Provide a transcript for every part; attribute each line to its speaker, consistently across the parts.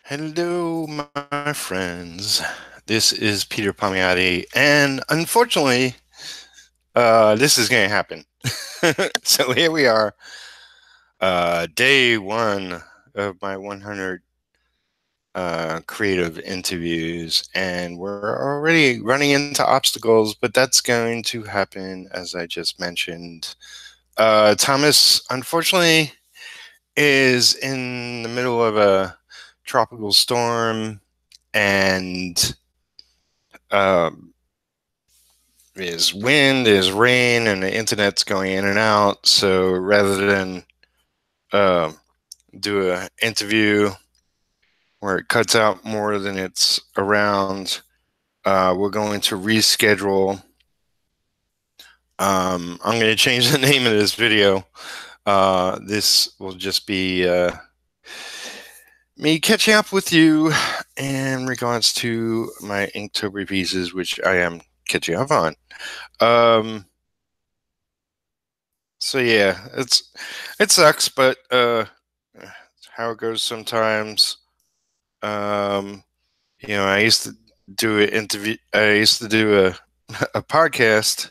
Speaker 1: Hello, my friends. This is Peter Palmiotti, and unfortunately, this is going to happen. So here we are, day one of my 100 creative interviews, and we're already running into obstacles, but that's going to happen, as I just mentioned. Thomas, unfortunately, is in the middle of a tropical storm, and um, there's wind, there's rain, and the internet's going in and out. So rather than uh, do an interview where it cuts out more than it's around, we're going to reschedule. I'm going to change the name of this video. This will just be me catching up with you in regards to my Inktober pieces, which I am catching up on. So yeah, it sucks, but it's how it goes sometimes. Um, I used to do an interview. I used to do a a podcast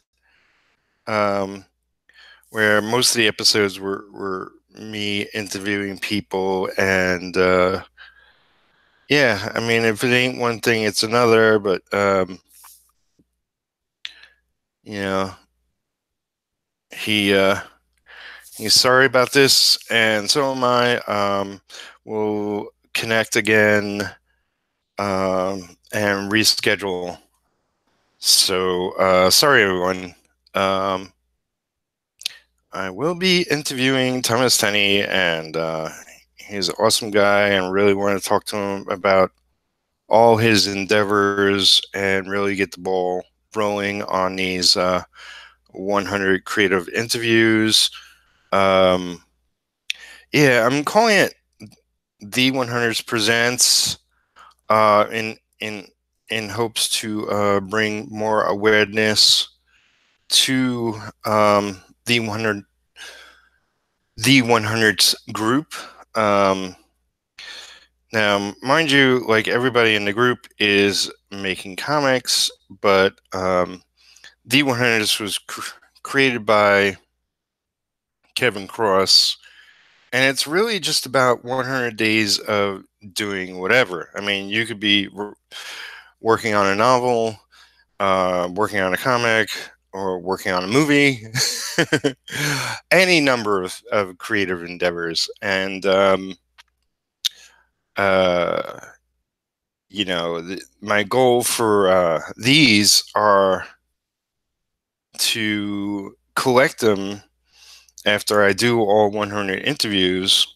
Speaker 1: where most of the episodes were me interviewing people, and yeah, I mean, if it ain't one thing, it's another. But you know, he he's sorry about this, and so am I. We'll connect again and reschedule. So sorry, everyone. Um, I will be interviewing Thomas Tenney, and he's an awesome guy, and really want to talk to him about all his endeavors and really get the ball rolling on these 100 creative interviews. Um, yeah, I'm calling it the 100s Presents in hopes to bring more awareness to the 100s group. Now, mind you, like everybody in the group is making comics, but the 100s was created by Kevin Cross, and it's really just about 100 days of doing whatever. I mean, you could be working on a novel, working on a comic, or working on a movie, any number of creative endeavors. And, my goal for these are to collect them after I do all 100 interviews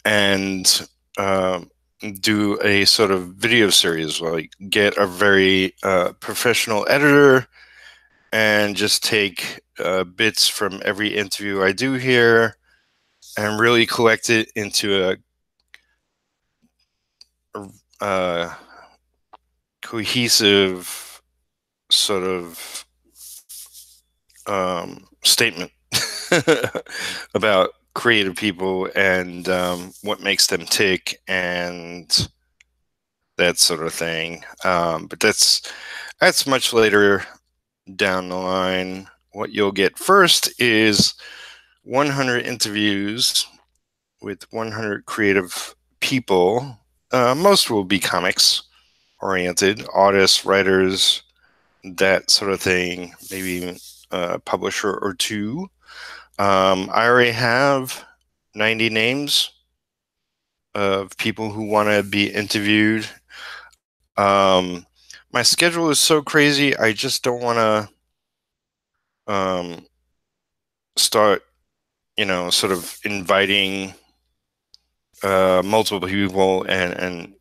Speaker 1: and do a sort of video series, like get a very professional editor and just take bits from every interview I do here and really collect it into a cohesive sort of statement about creative people and what makes them tick and that sort of thing. But that's much later down the line. What you'll get first is 100 interviews with 100 creative people. Most will be comics oriented, artists, writers, that sort of thing, maybe even a publisher or two. I already have 90 names of people who want to be interviewed. My schedule is so crazy, I just don't want to start, sort of inviting multiple people and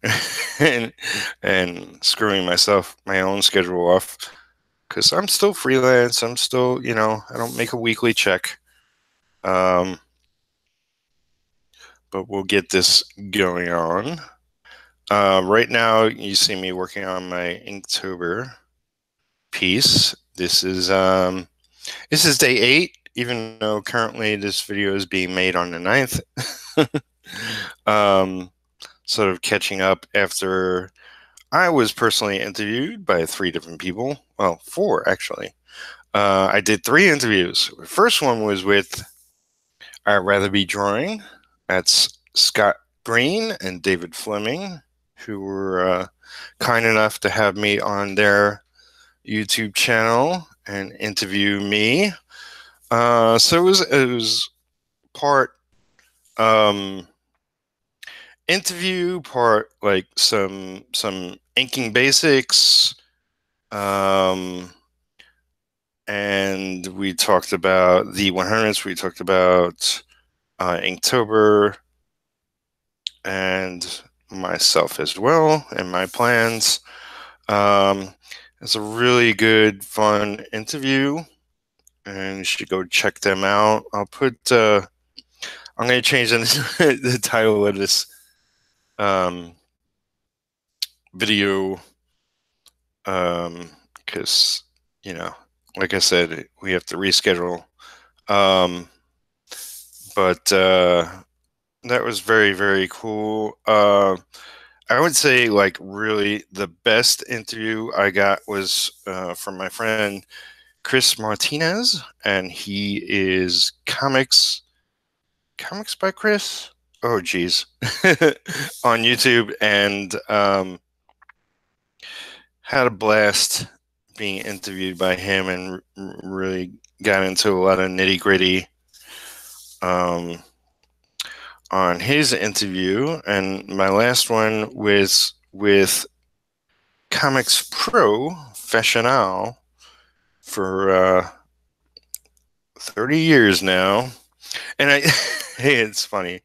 Speaker 1: and screwing my own schedule off, because I'm still freelance. I'm still, I don't make a weekly check. But we'll get this going on. Right now, you see me working on my Inktober piece. This is day 8, even though currently this video is being made on the 9th. sort of catching up after I was personally interviewed by 3 different people. Well, 4 actually. I did 3 interviews. The first one was with I'd Rather Be Drawing. That's Scott Green and David Fleming, who were kind enough to have me on their YouTube channel and interview me. So it was part interview, part like some inking basics, and we talked about the 100s. We talked about Inktober and myself as well and my plans. It's a really good, fun interview, and you should go check them out. I'll put. I'm going to change the title of this video because like I said, we have to reschedule. But that was very, very cool. I would say like really the best interview I got was from my friend Chris Martinez, and he is Comics by Chris. Oh geez, on YouTube, and had a blast being interviewed by him, and really got into a lot of nitty gritty on his interview. And my last one was with Comics Professional for 30 years now. And hey, it's funny.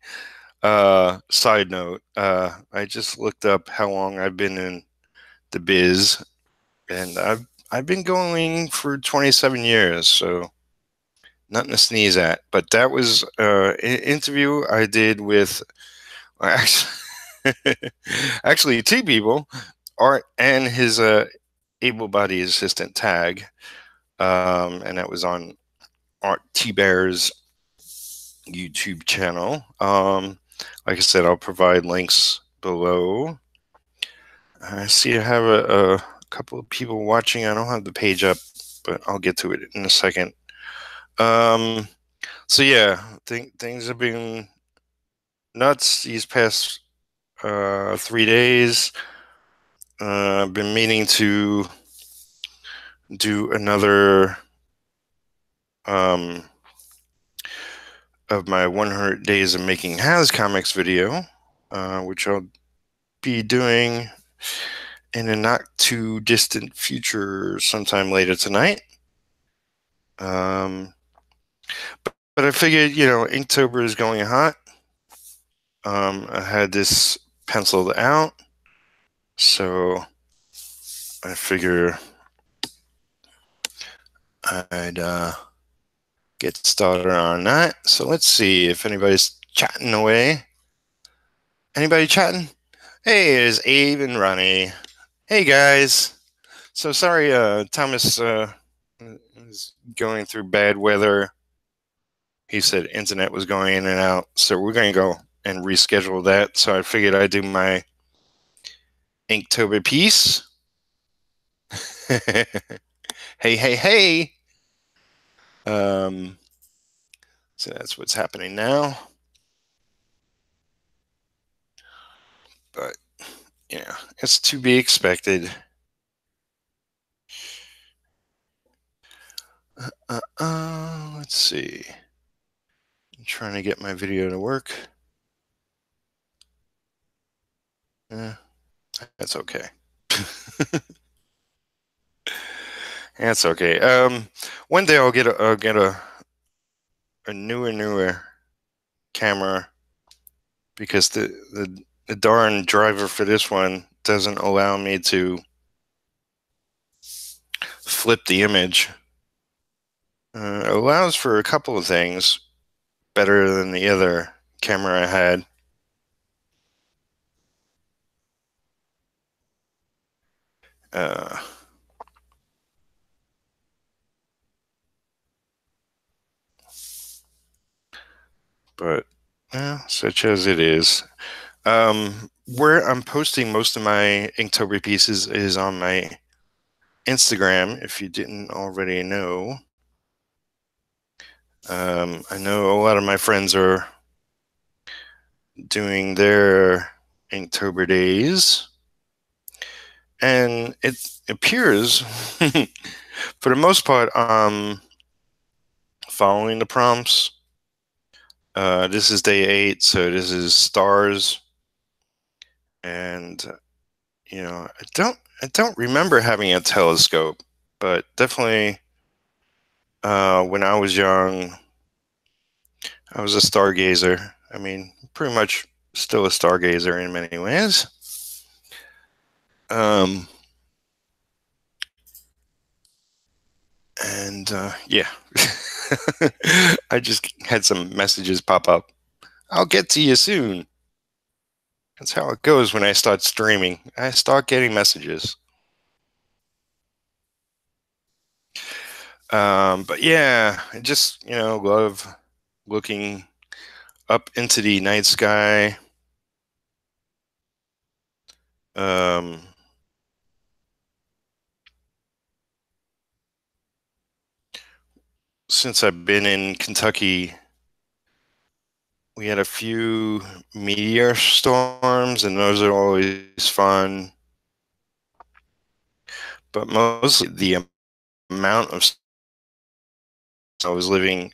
Speaker 1: Side note, I just looked up how long I've been in the biz, and I've been going for 27 years, so nothing to sneeze at. But that was an interview I did with actually 2 people, Art and his able-bodied assistant Tag, and that was on Art T-Bear's YouTube channel. Like I said, I'll provide links below. I see I have a couple of people watching. I don't have the page up, but I'll get to it in a second. So yeah, things have been nuts these past 3 days. I've been meaning to do another of my 100 days of making Has Comics video, which I'll be doing in a not too distant future sometime later tonight. But I figured, Inktober is going hot. I had this penciled out, so I figure I'd get started on that. So let's see if anybody's chatting away. Anybody chatting? Hey, there's Abe and Ronnie. Hey guys. So sorry, Thomas is going through bad weather. He said internet was going in and out, so we're going to go and reschedule that. So I figured I'd do my Inktober piece. Hey. So that's what's happening now. But yeah, it's to be expected. Let's see. I'm trying to get my video to work. That's okay. That's okay. One day I'll get a newer camera, because the darn driver for this one doesn't allow me to flip the image. It allows for a couple of things better than the other camera I had. But such as it is. where I'm posting most of my Inktober pieces is on my Instagram, if you didn't already know. I know a lot of my friends are doing their Inktober days, and it appears, for the most part, following the prompts. This is day 8, so this is stars, and I don't remember having a telescope, but definitely when I was young, I was a stargazer. I mean, pretty much still a stargazer in many ways. Um, and yeah, I just had some messages pop up. I'll get to you soon. That's how it goes when I start streaming. I start getting messages. But yeah, I just, love looking up into the night sky. Um, since I've been in Kentucky, we had a few meteor storms, and those are always fun. But mostly the amount of I was living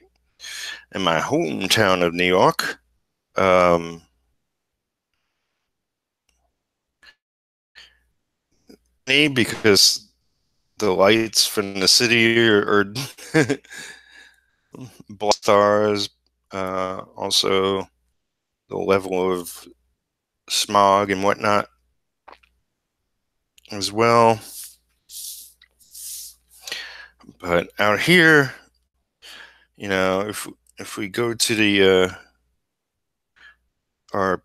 Speaker 1: in my hometown of New York. Um, because the lights from the city are black stars. Also, the level of smog and whatnot as well. But out here, if we go to the our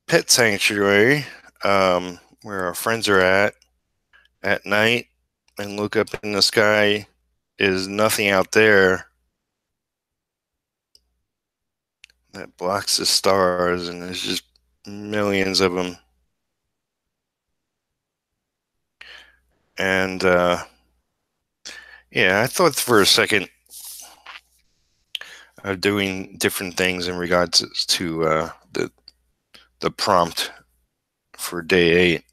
Speaker 1: pet sanctuary, where our friends are at night, and look up in the sky, is nothing out there that blocks the stars, and there's just millions of them. And yeah, I thought for a second of doing different things in regards to the prompt for day 8,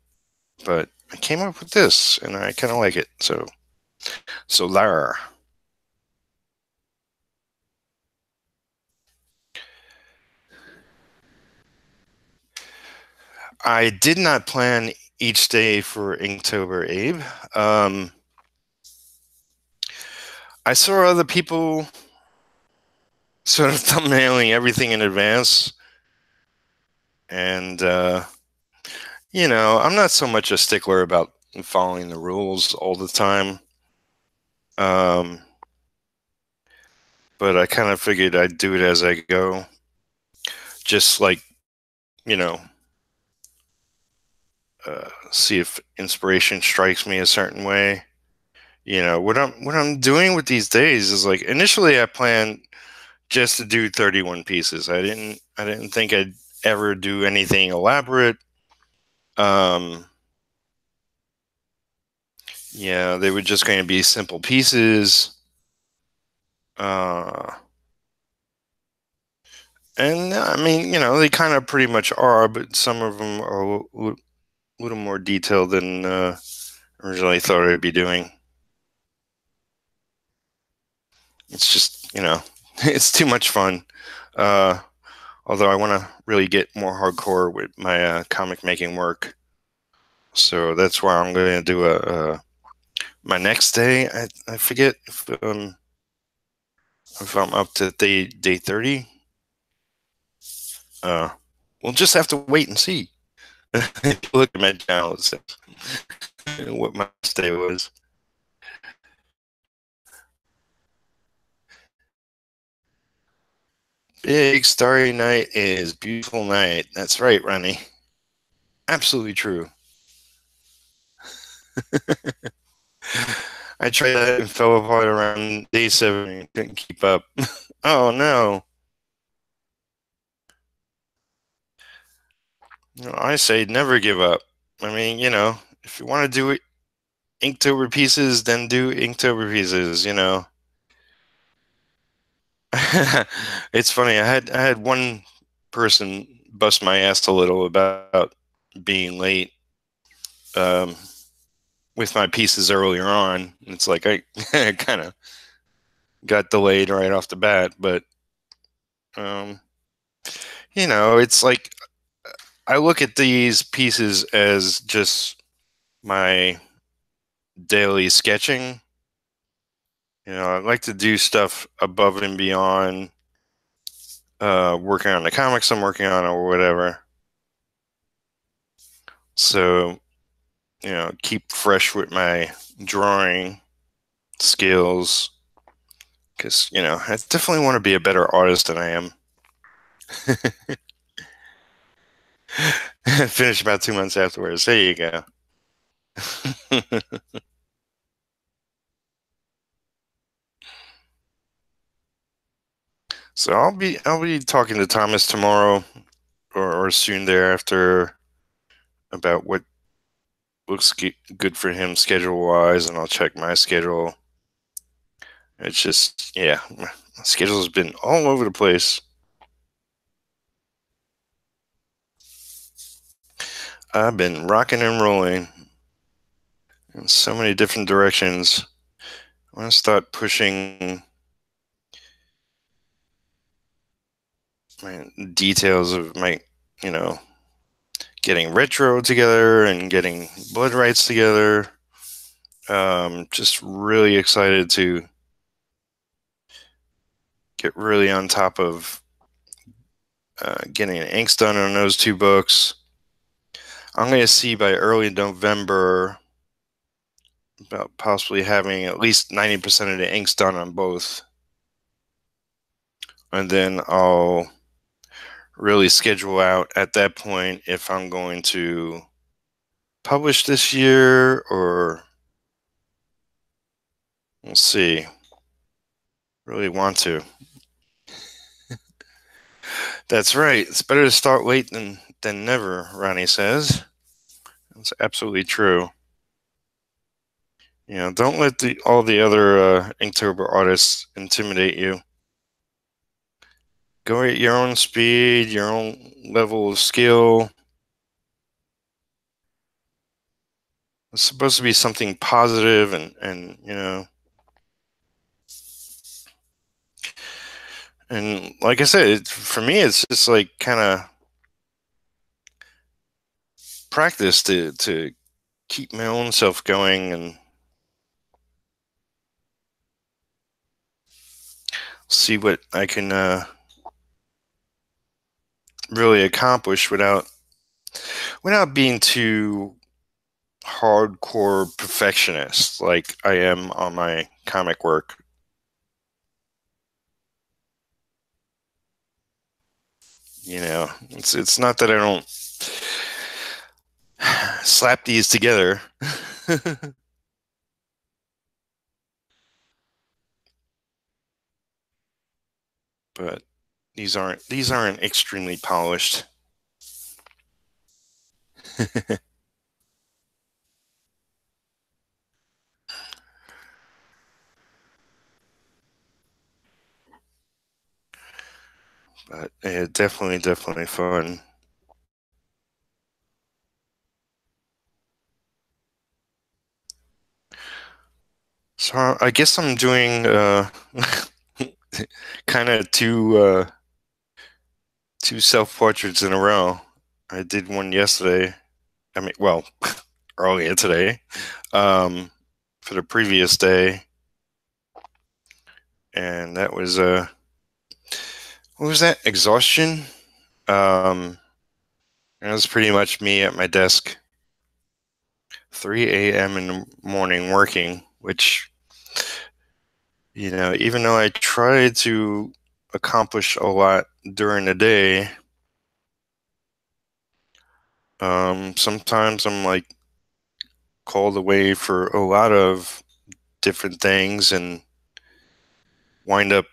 Speaker 1: but I came up with this, and I kind of like it. So there. I did not plan each day for Inktober, Abe. I saw other people sort of thumbnailing everything in advance, and I'm not so much a stickler about following the rules all the time. Um, but I kind of figured I'd do it as I go, just like you know, see if inspiration strikes me a certain way. What I'm doing with these days is, like, initially I planned just to do 31 pieces. I didn't think I'd ever do anything elaborate. Um, yeah, they were just going to be simple pieces. Uh, and I mean, they kind of pretty much are, but some of them are a little more detailed than originally thought I'd be doing. It's just, it's too much fun. Uh, Although I want to really get more hardcore with my comic making work. So that's why I'm going to do my next day. I forget if I'm up to day 30. Uh, we'll just have to wait and see. Look at my channel, it says what my stay was. Big starry night is beautiful night. That's right, Ronnie. Absolutely true. I tried that and fell apart around day 7 and couldn't keep up. Oh no. I say never give up. I mean, if you want to do it, Inktober pieces, then do Inktober pieces. It's funny. I had one person bust my ass a little about being late um, with my pieces earlier on. It's like I kind of got delayed right off the bat, but um, it's like I look at these pieces as just my daily sketching. I like to do stuff above and beyond working on the comics I'm working on or whatever. So, keep fresh with my drawing skills because, I definitely want to be a better artist than I am. Finish about 2 months afterwards. There you go. So I'll be talking to Thomas tomorrow or soon thereafter about what looks good for him schedule wise, and I'll check my schedule. It's just, yeah, my schedule's been all over the place. I've been rocking and rolling in so many different directions. I want to start pushing my details of my, you know, getting retro together and getting blood rights together. Just really excited to get really on top of getting an inks done on those two books. I'm going to see by early November about possibly having at least 90% of the inks done on both. And then I'll really schedule out at that point if I'm going to publish this year or we'll see. Really want to. That's right. It's better to start late than never, Ronnie says. That's absolutely true. Don't let all the other Inktober artists intimidate you. Go at your own speed, your own level of skill. It's supposed to be something positive and like I said, for me, it's just like kind of practice to keep my own self going and see what I can really accomplish without being too hardcore perfectionist like I am on my comic work. It's not that I don't slap these together. But these aren't extremely polished. But yeah, definitely fun. So I guess I'm doing kind of two self-portraits in a row. I did one yesterday. I mean, well, earlier today, um, for the previous day, and that was what was that? Exhaustion. It was pretty much me at my desk, 3 a.m. in the morning working, which even though I try to accomplish a lot during the day, sometimes I'm like called away for a lot of different things and wind up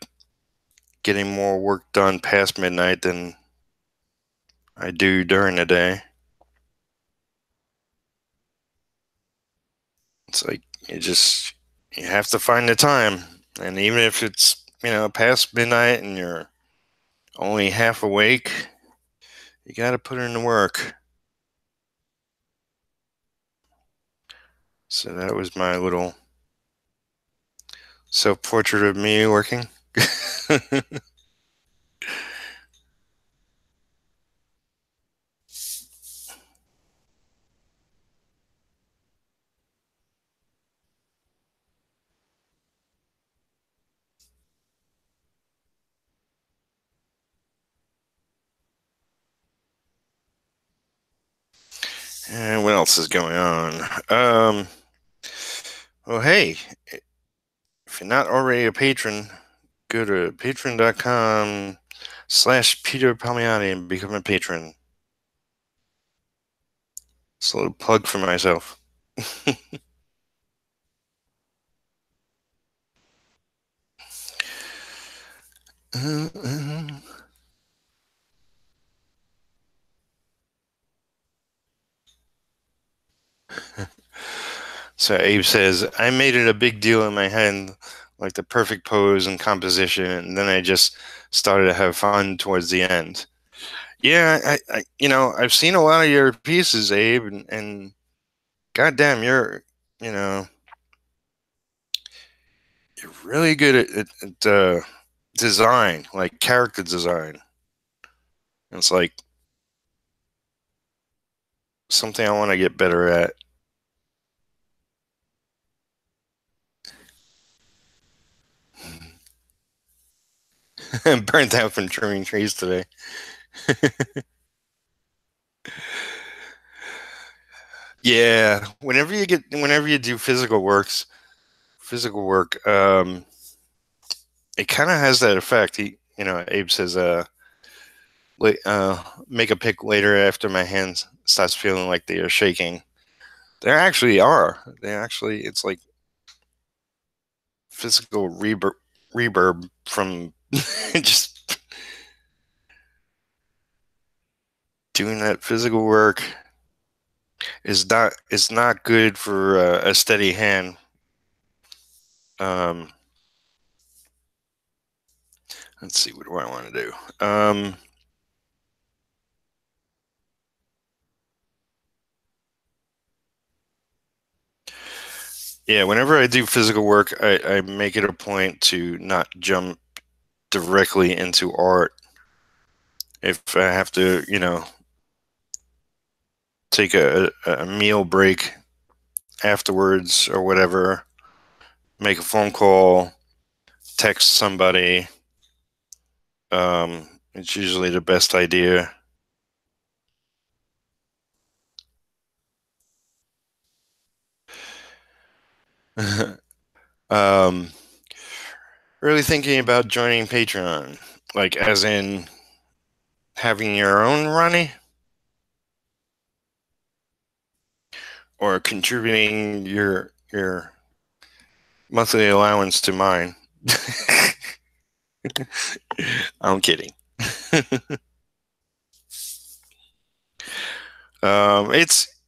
Speaker 1: getting more work done past midnight than I do during the day. It's like you have to find the time, and even if it's past midnight and you're only half awake, you got to put in the work. So that was my little self-portrait of me working. And what else is going on? Well, hey, if you're not already a patron, go to patreon.com/Peter Palmiani and become a patron. It's a little plug for myself. So Abe says, I made it a big deal in my head, like the perfect pose and composition, and then I just started to have fun towards the end. Yeah, I've seen a lot of your pieces, Abe, and goddamn, you know, you're really good at design, like character design. It's like something I want to get better at. I'm burnt out from trimming trees today. Yeah, whenever you do physical work, it kind of has that effect. Abe says, make a pick later after my hands starts feeling like they are shaking. There actually are. It's like physical reverb from just doing that physical work is not good for a steady hand. Um, let's see, what do I want to do? Yeah, whenever I do physical work, I make it a point to not jump directly into art. If I have to, take a meal break afterwards or whatever, make a phone call, text somebody, it's usually the best idea. um, really thinking about joining Patreon, like as in having your own Ronnie or contributing your monthly allowance to mine. I'm kidding.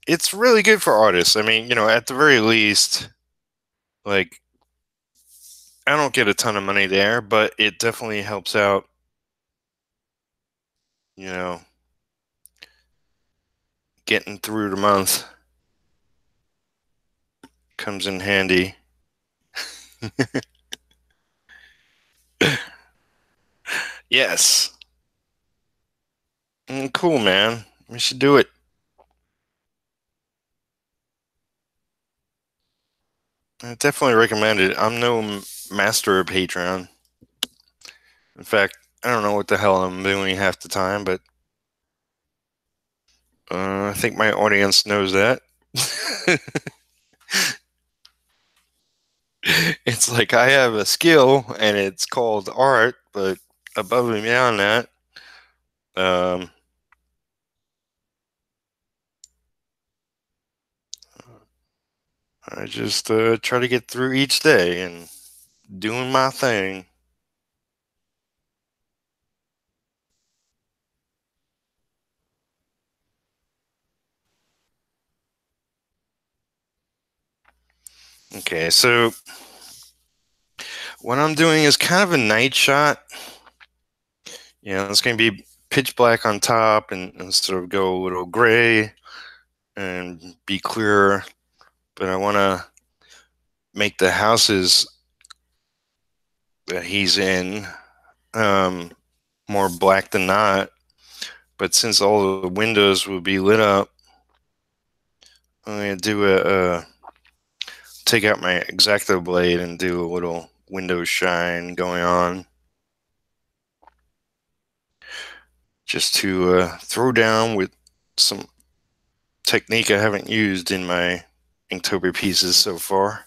Speaker 1: It's really good for artists. I mean, at the very least, like I don't get a ton of money there, but it definitely helps out, you know, getting through the month comes in handy. Yes. Cool, man. We should do it. I definitely recommend it. I'm no master of Patreon. In fact, I don't know what the hell I'm doing half the time, but I think my audience knows that. It's like I have a skill and it's called art, but above and beyond that, um, I just try to get through each day and doing my thing. Okay, so what I'm doing is kind of a night shot. It's going to be pitch black on top and sort of go a little gray and be clearer. But I want to make the houses that he's in more black than not. But since all the windows will be lit up, I'm going to do take out my X-Acto blade and do a little window shine going on. Just to throw down with some technique I haven't used in my Inktober pieces so far.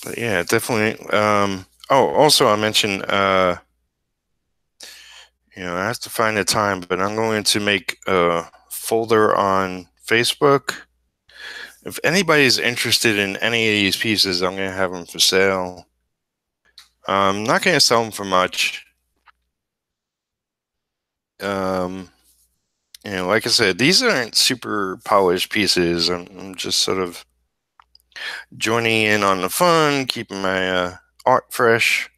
Speaker 1: But yeah, definitely. Also, I mentioned, I have to find a time, but I'm going to make a folder on Facebook. If anybody's interested in any of these pieces, I'm going to have them for sale. I'm not going to sell them for much. Like I said, these aren't super polished pieces. I'm just sort of joining in on the fun, keeping my art fresh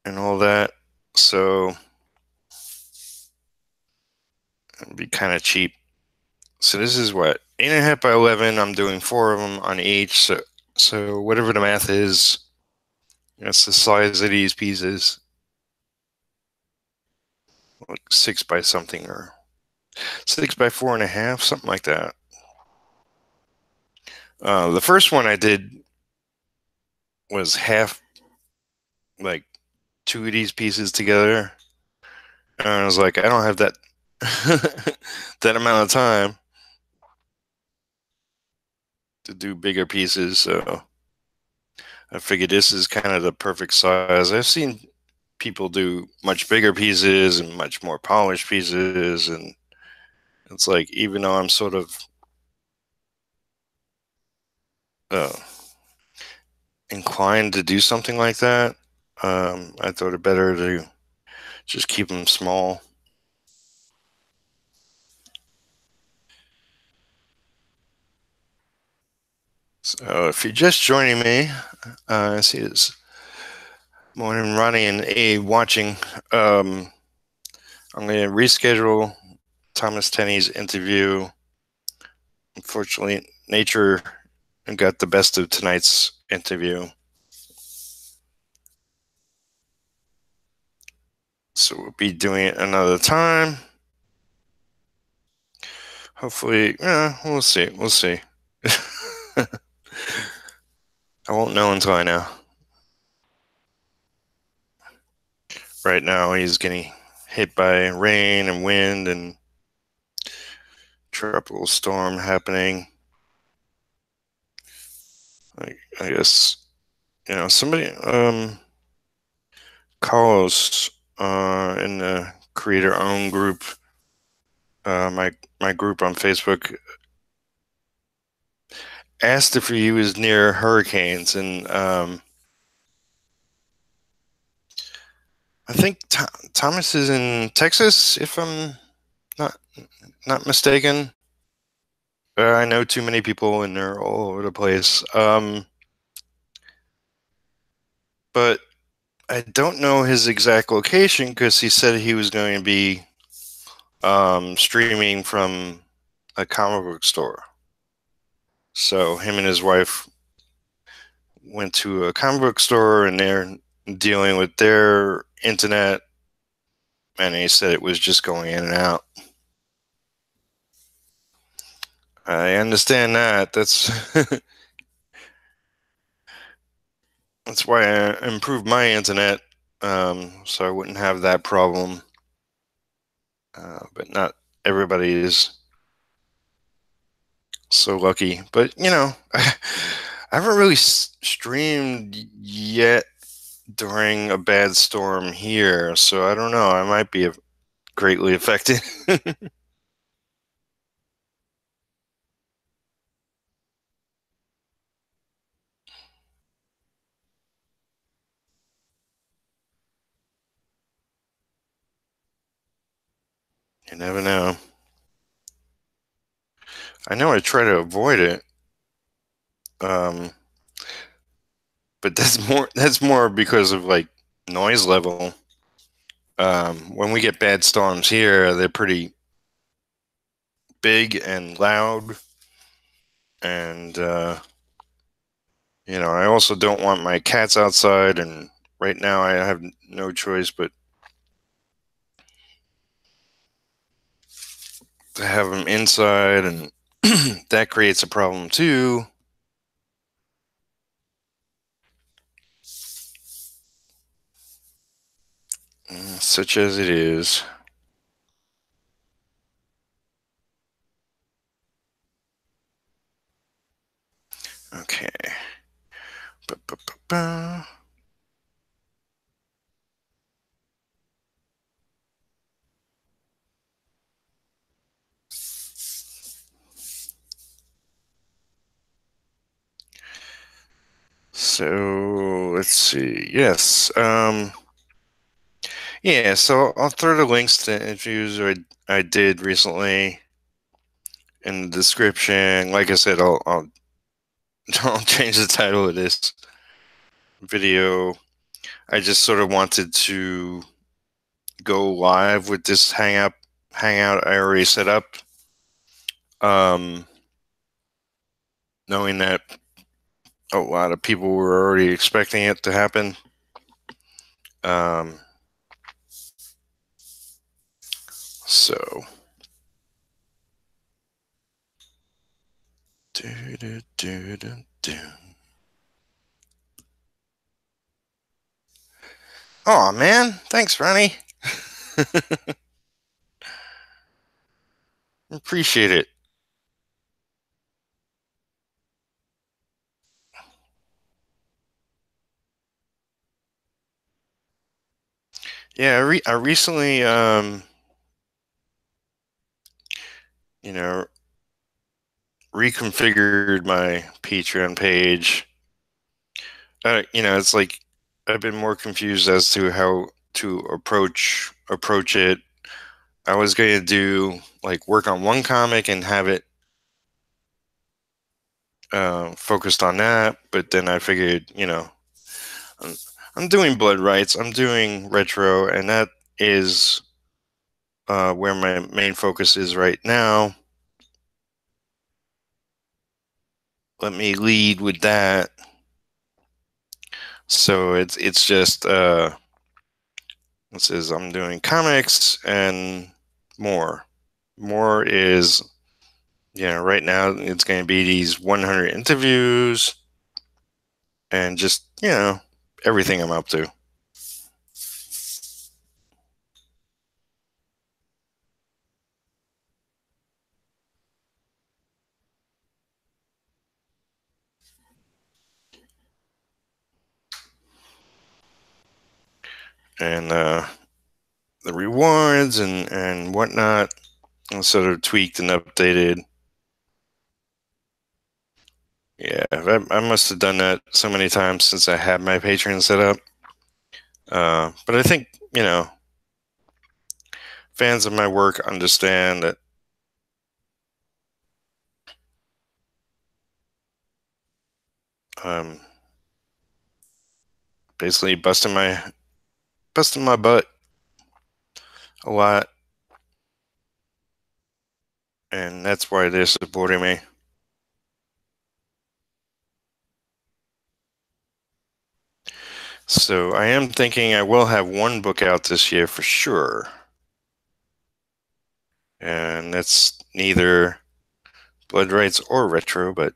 Speaker 1: and all that. So it'd be kind of cheap. So this is what, 8.5 by 11. I'm doing 4 of them on each. So whatever the math is, that's the size of these pieces. Like 6 by something, or 6 by 4.5, something like that. The first one I did was half, like 2 of these pieces together. And I was like, I don't have that that amount of time to do bigger pieces, so I figured this is kind of the perfect size. I've seen people do much bigger pieces and much more polished pieces, and it's like, even though I'm sort of inclined to do something like that, I thought it better to just keep them small. So if you're just joining me, I see this morning Ronnie and A watching. I'm going to reschedule Thomas Tenney's interview. Unfortunately, nature got the best of tonight's interview. So we'll be doing it another time. Hopefully, we'll see. We'll see. I won't know until I know. Right now, he's getting hit by rain and wind and tropical storm happening. I guess, somebody, Carlos, in the creator-owned group, my group on Facebook, asked if he was near hurricanes, and I think Thomas is in Texas, if I'm not mistaken. I know too many people, and they're all over the place. But I don't know his exact location, because he said he was going to be streaming from a comic book store. So him and his wife went to a comic book store, and they're dealing with their internet, and he said it was just going in and out. I understand that. That's that's why I improved my internet, so I wouldn't have that problem. But not everybody is so lucky. But I haven't really streamed yet during a bad storm here, so I don't know. I might be greatly affected. You never know. I know I try to avoid it, um, but that's more because of like noise level. When we get bad storms here, they're pretty big and loud, and I also don't want my cats outside, and right now I have no choice but to have them inside, and that creates a problem too. Such as it is. Okay. Ba-ba-ba-ba. So let's see. Yes. Yeah. So I'll throw the links to interviews I did recently in the description. Like I said, I'll change the title of this video. I just sort of wanted to go live with this hangout I already set up. Knowing that a lot of people were already expecting it to happen. So. Oh man, thanks, Ronnie. Appreciate it. Yeah, I recently, you know, reconfigured my Patreon page. It's like I've been more confused as to how to approach it. I was going to do like work on one comic and have it focused on that, but then I figured, I'm, I'm doing Blood Rights, I'm doing retro, and that is where my main focus is right now. Let me lead with that. So it's just it says I'm doing comics and more. More is right now it's going to be these 100 interviews and just everything I'm up to. And the rewards and whatnot sort of tweaked and updated. Yeah, I must have done that so many times since I had my Patreon set up. But I think, fans of my work understand that I'm basically busting my butt a lot, and that's why they're supporting me. So I am thinking I will have one book out this year for sure. And that's neither Blood Rights or retro, but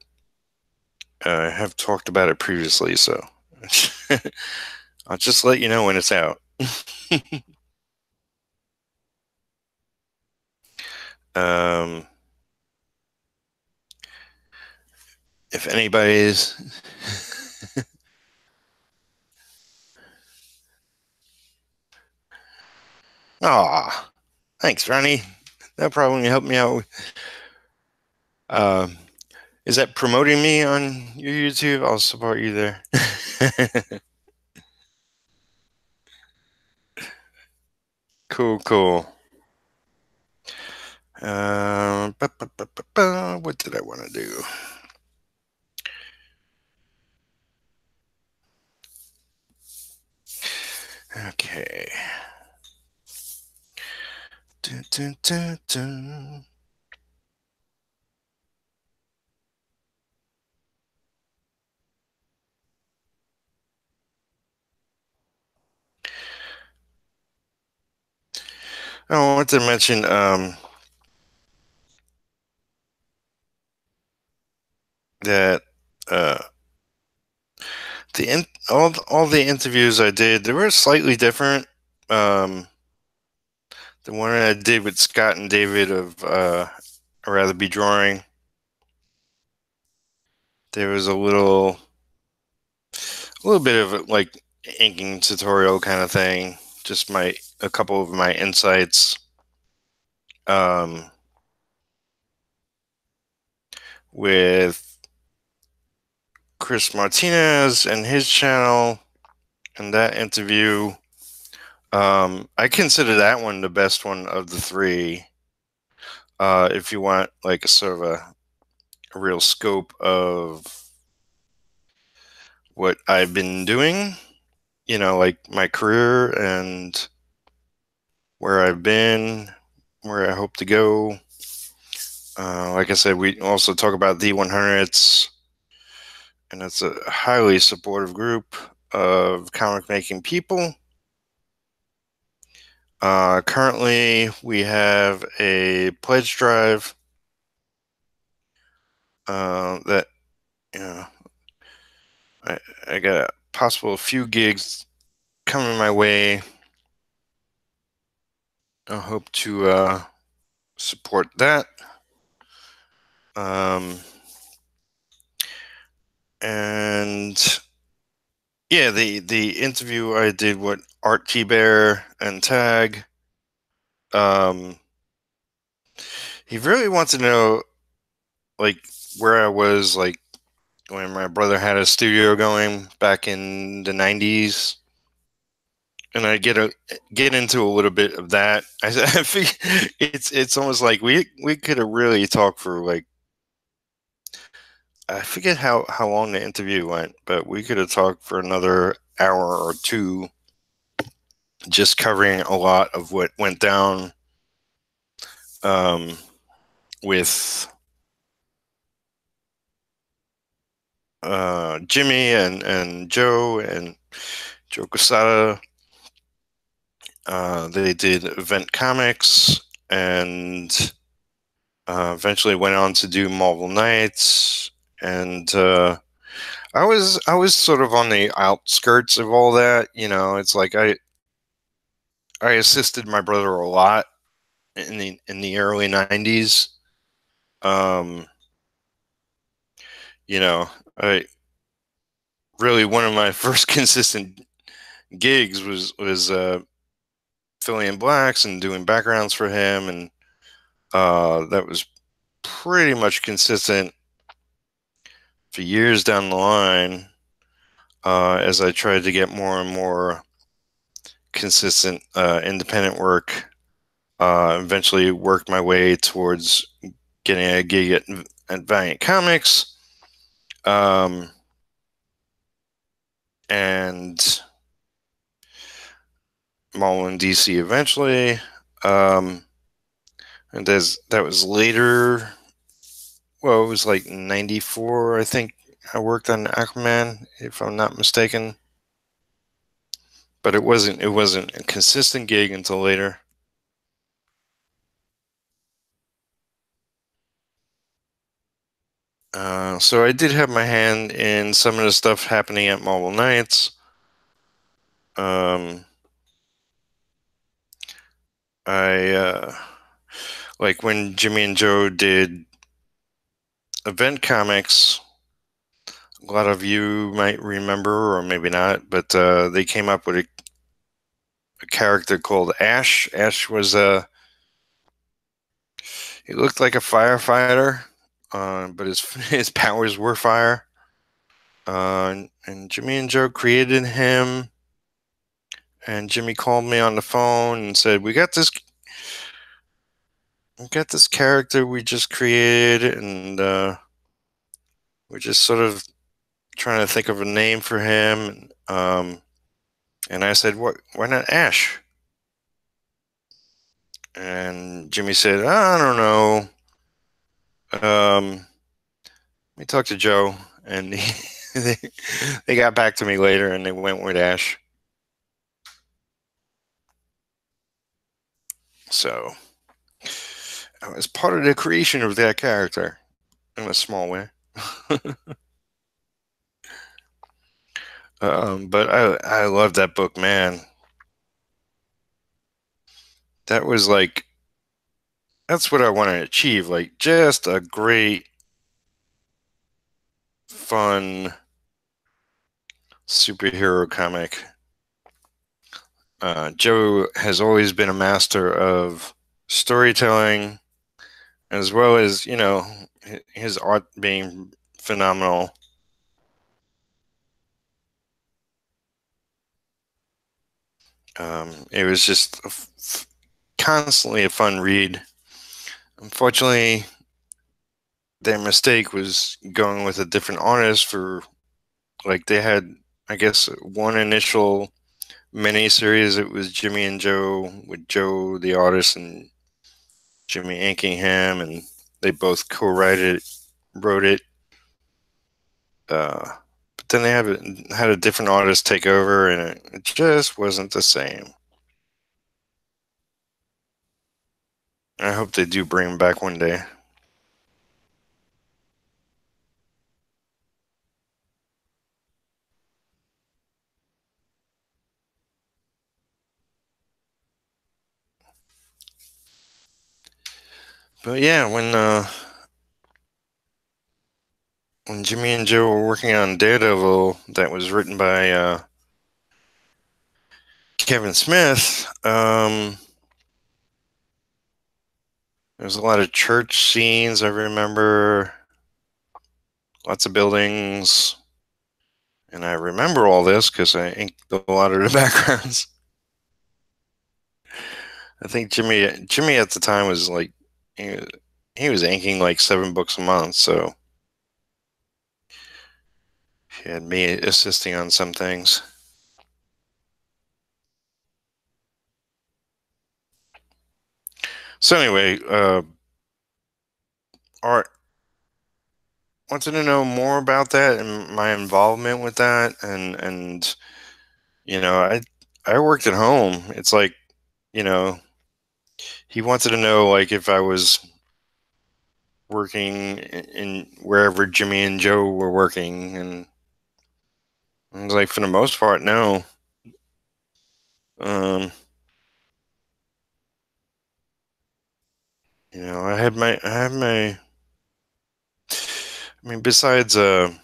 Speaker 1: I have talked about it previously, so I'll just let you know when it's out. um, if anybody's ah, Thanks, Ronnie. No problem. You helped me out. Uh, is that promoting me on your YouTube? I'll support you there. Cool, cool. What did I want to do? Okay. Dun, dun, dun, dun. Oh, I want to mention that uh, all the interviews I did, they were slightly different. Um, the one I did with Scott and David of I'd Rather Be Drawing, there was a little bit of like inking tutorial kind of thing. Just a couple of my insights. Um, with Chris Martinez and his channel and that interview. I consider that one the best one of the three. If you want like a sort of a real scope of what I've been doing, like my career and where I've been, where I hope to go. Like I said, we also talk about the 100s, and it's a highly supportive group of comic making people. Currently, we have a pledge drive that you know I got a possible few gigs coming my way. I hope to support that. And yeah, the interview I did with Artcasters and Tag. He really wants to know like where I was like when my brother had a studio going back in the 90s. And I get into a little bit of that. I think it's almost like we could have really talked for like I forget how long the interview went, but we could have talked for another hour or two, just covering a lot of what went down um, with Jimmy and Joe Quesada. They did Event Comics and eventually went on to do Marvel Knights, and I was sort of on the outskirts of all that. It's like I assisted my brother a lot in the early 90s. Um, I really one of my first consistent gigs was filling in blacks and doing backgrounds for him, and that was pretty much consistent for years down the line. As I tried to get more and more consistent independent work, eventually worked my way towards getting a gig at Valiant Comics, and Marvel and DC eventually. And that was later. Well, it was like '94, I think. I worked on Aquaman, if I'm not mistaken. But it wasn't a consistent gig until later. So I did have my hand in some of the stuff happening at Marvel Knights. Um, I like when Jimmy and Joe did Event Comics. A lot of you might remember, or maybe not, but they came up with a character called Ash. Ash was He looked like a firefighter, but his powers were fire. And Jimmy and Joe created him. And Jimmy called me on the phone and said, we got this character we just created, and we're just sort of trying to think of a name for him." And I said, "What? Why not Ash?" And Jimmy said, "I don't know. Let me talk to Joe." And they, they got back to me later, and they went with Ash. So I was part of the creation of that character in a small way. But I love that book, man. That was like, that's what I want to achieve. Like, just a great, fun superhero comic. Joe has always been a master of storytelling, as well as, his art being phenomenal. It was just constantly a fun read. Unfortunately, their mistake was going with a different artist for, like, they had, I guess, one initial mini series. It was Jimmy and Joe, with Joe the artist and Jimmy inking him, and they both wrote it. But then they had a different artist take over, and it just wasn't the same. I hope they do bring him back one day. But yeah, when Jimmy and Joe were working on Daredevil, that was written by Kevin Smith. There's a lot of church scenes. I remember lots of buildings, and I remember all this because I inked a lot of the backgrounds. I think Jimmy at the time was like, he, he was inking like 7 books a month, so he had me assisting on some things. So anyway, Art wanted to know more about that and my involvement with that, and I worked at home. It's like, you know he wanted to know, like, if I was working in wherever Jimmy and Joe were working, and I was like, for the most part, no. Um, I mean, besides my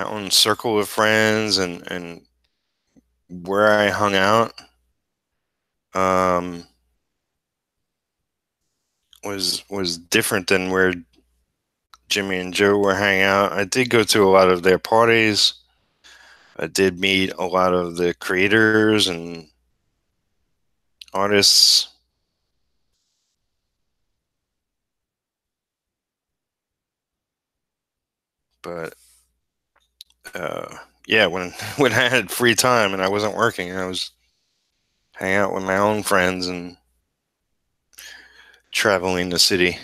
Speaker 1: own circle of friends and where I hung out, um, was different than where Jimmy and Joe were hanging out. I did go to a lot of their parties. I did meet a lot of the creators and artists, but yeah, when when I had free time and I wasn't working, I was hanging out with my own friends and traveling the city.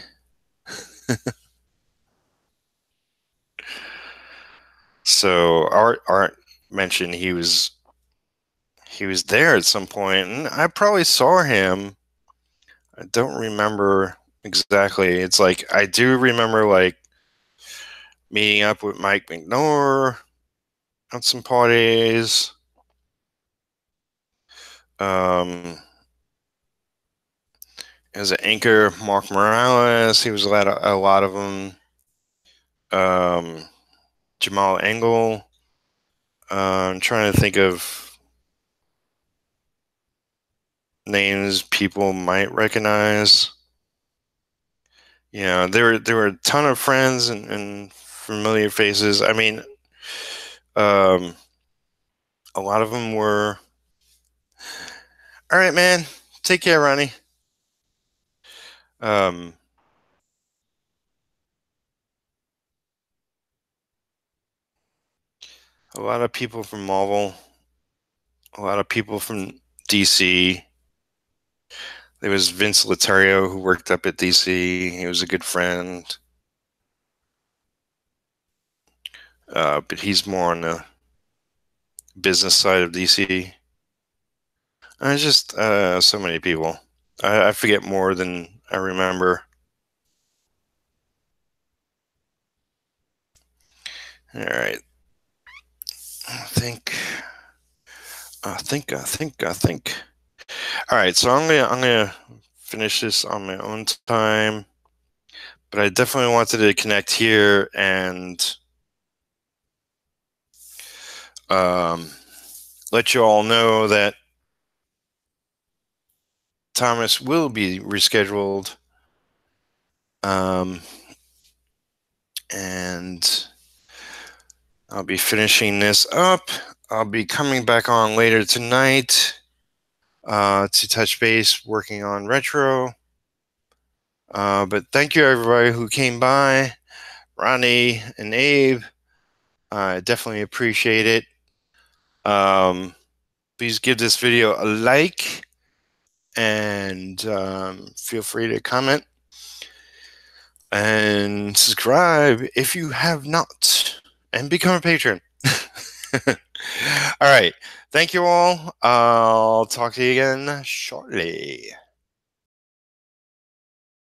Speaker 1: So Art mentioned he was there at some point, and I probably saw him. I don't remember exactly. It's like I do remember, like, meeting up with Mike McNor at some parties. Um, as an anchor, Mark Morales, he was a lot of them. Um, Jamal Engel. I'm trying to think of names people might recognize. There were a ton of friends and familiar faces. I mean, um, a lot of them were, all right, man, take care, Ronnie. Um, a lot of people from Marvel, a lot of people from DC. There was Vince Letario who worked up at DC. He was a good friend, but he's more on the business side of DC. Just so many people. I forget more than I remember. All right. I think. All right, so I'm gonna finish this on my own time, but I definitely wanted to connect here and um, let you all know that Thomas will be rescheduled, and I'll be finishing this up. I'll be coming back on later tonight to touch base, working on retro. But thank you everybody who came by, Ronnie and Abe. I definitely appreciate it. Please give this video a like and feel free to comment and subscribe if you have not, and become a patron. All right. Thank you all. I'll talk to you again shortly.